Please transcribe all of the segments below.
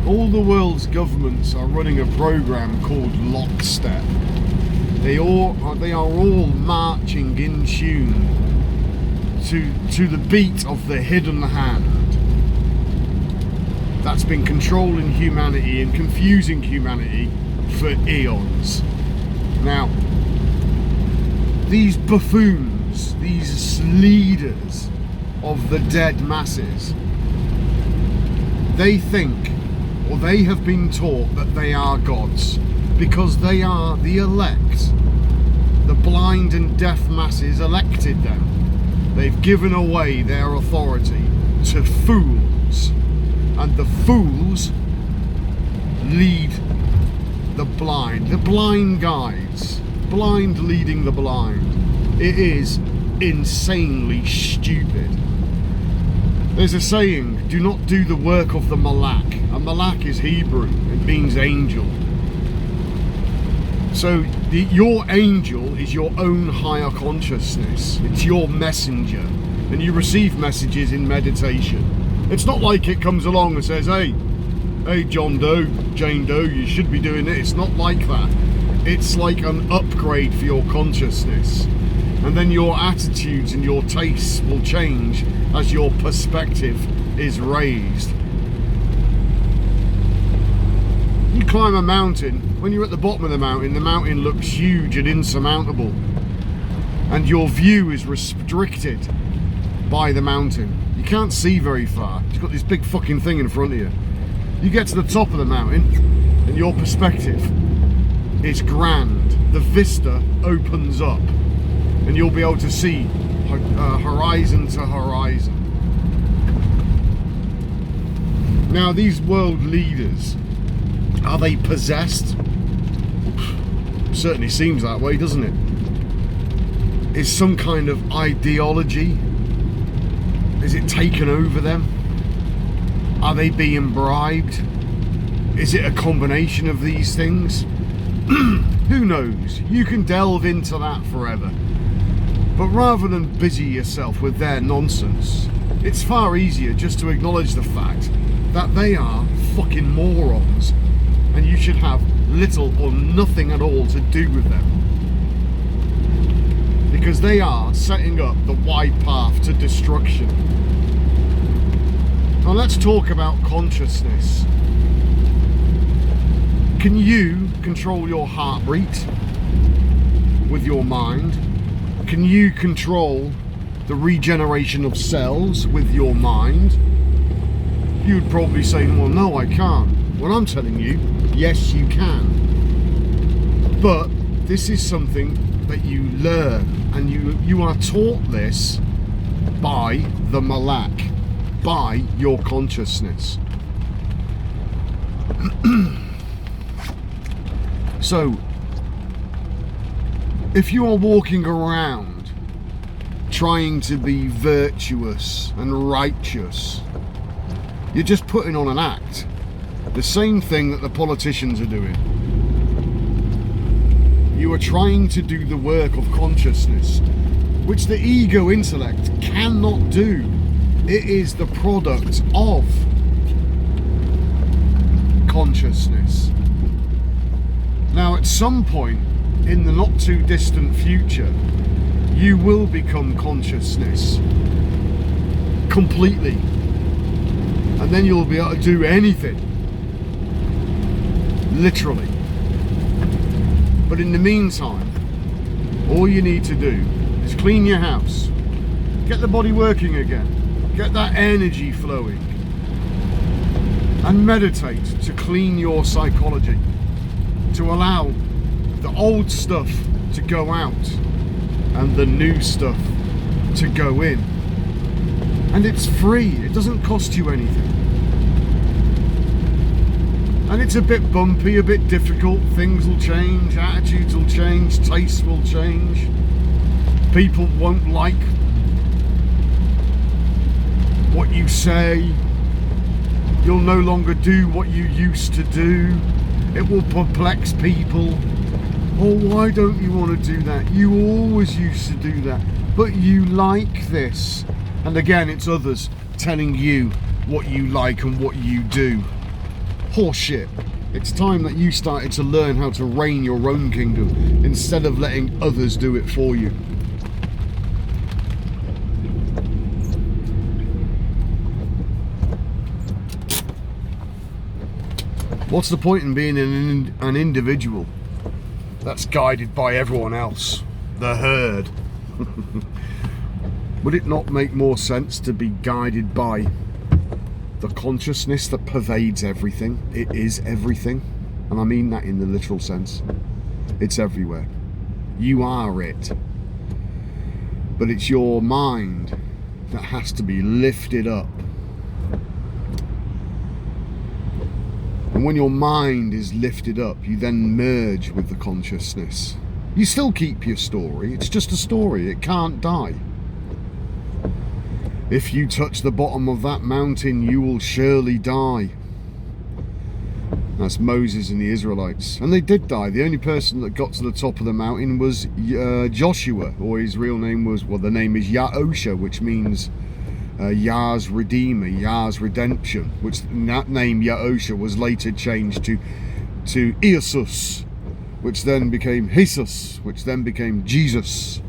All the world's governments are running a program called Lockstep. They are all marching in tune to the beat of the hidden hand that's been controlling humanity and confusing humanity for eons. Now, these buffoons, these leaders of the dead masses, they think, or they have been taught, that they are gods because they are the elect. The blind and deaf masses elected them. They've given away their authority to fools, and the fools lead the blind guides, blind leading the blind. It is insanely stupid. There's a saying, do not do the work of the malak. A malak is Hebrew, it means angel. So your angel is your own higher consciousness. It's your messenger, and you receive messages in meditation. It's not like it comes along and says, hey John Doe, Jane Doe, you should be doing it. It's not like that. It's like an upgrade for your consciousness. And then your attitudes and your tastes will change as your perspective is raised. You climb a mountain, when you're at the bottom of the mountain looks huge and insurmountable, and your view is restricted by the mountain. You can't see very far. It's got this big fucking thing in front of you. You get to the top of the mountain and your perspective is grand. The vista opens up and you'll be able to see horizon to horizon. Now, these world leaders, are they possessed? Certainly seems that way, doesn't it? Is some kind of ideology? Is it taken over them? Are they being bribed? Is it a combination of these things? Who knows? You can delve into that forever. But rather than busy yourself with their nonsense, it's far easier just to acknowledge the fact that they are fucking morons, and you should have little or nothing at all to do with them. Because they are setting up the wide path to destruction. Now let's talk about consciousness. Can you control your heartbeat with your mind? Can you control the regeneration of cells with your mind? You'd probably say, well, no, I can't. Well, I'm telling you, yes, you can. But this is something that you learn, and you are taught this by the malak, by your consciousness. So, if you are walking around trying to be virtuous and righteous, you're just putting on an act. The same thing that the politicians are doing. You are trying to do the work of consciousness, which the ego intellect cannot do. It is the product of consciousness. Now, at some point in the not too distant future, you will become consciousness completely, and then you'll be able to do anything, literally. But in the meantime, all you need to do is clean your house, get the body working again, get that energy flowing, and meditate to clean your psychology, to allow the old stuff to go out and the new stuff to go in. And it's free, it doesn't cost you anything. And it's a bit bumpy, a bit difficult. Things will change, attitudes will change, tastes will change. People won't like what you say. You'll no longer do what you used to do. It will perplex people. Oh, why don't you want to do that? You always used to do that, but you like this. And again, it's others telling you what you like and what you do. Horseshit. It's time that you started to learn how to reign your own kingdom instead of letting others do it for you. What's the point in being an individual that's guided by everyone else? The herd. Would it not make more sense to be guided by the consciousness that pervades everything? It is everything. And I mean that in the literal sense. It's everywhere. You are it. But it's your mind that has to be lifted up. And when your mind is lifted up, you then merge with the consciousness. You still keep your story. It's just a story. It can't die. If you touch the bottom of that mountain, you will surely die. That's Moses and the Israelites. And they did die. The only person that got to the top of the mountain was Joshua, or his real name was, well, the name is Yahusha, which means Yah's Redeemer, Yah's Redemption, which that name Yahusha was later changed to Iesus, which then became Jesus, which then became Jesus.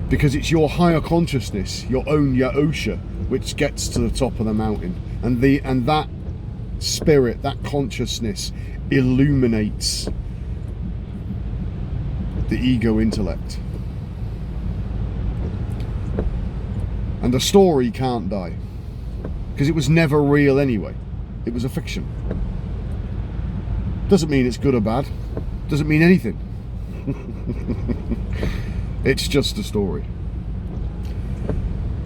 Because it's your higher consciousness, your own Yahusha, which gets to the top of the mountain, and that spirit, that consciousness, illuminates the ego intellect. And the story can't die, because it was never real anyway. It was a fiction. Doesn't mean it's good or bad. Doesn't mean anything. It's just a story.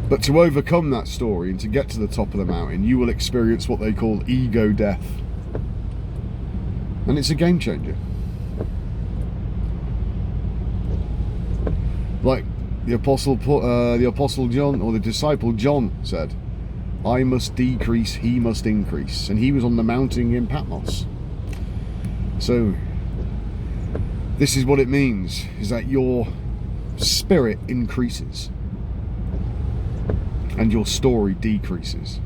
But to overcome that story and to get to the top of the mountain, you will experience what they call ego death. And it's a game changer. Like the apostle John, or the disciple John said, I must decrease, he must increase. And he was on the mountain in Patmos. So this is what it means, is that your spirit increases and your story decreases.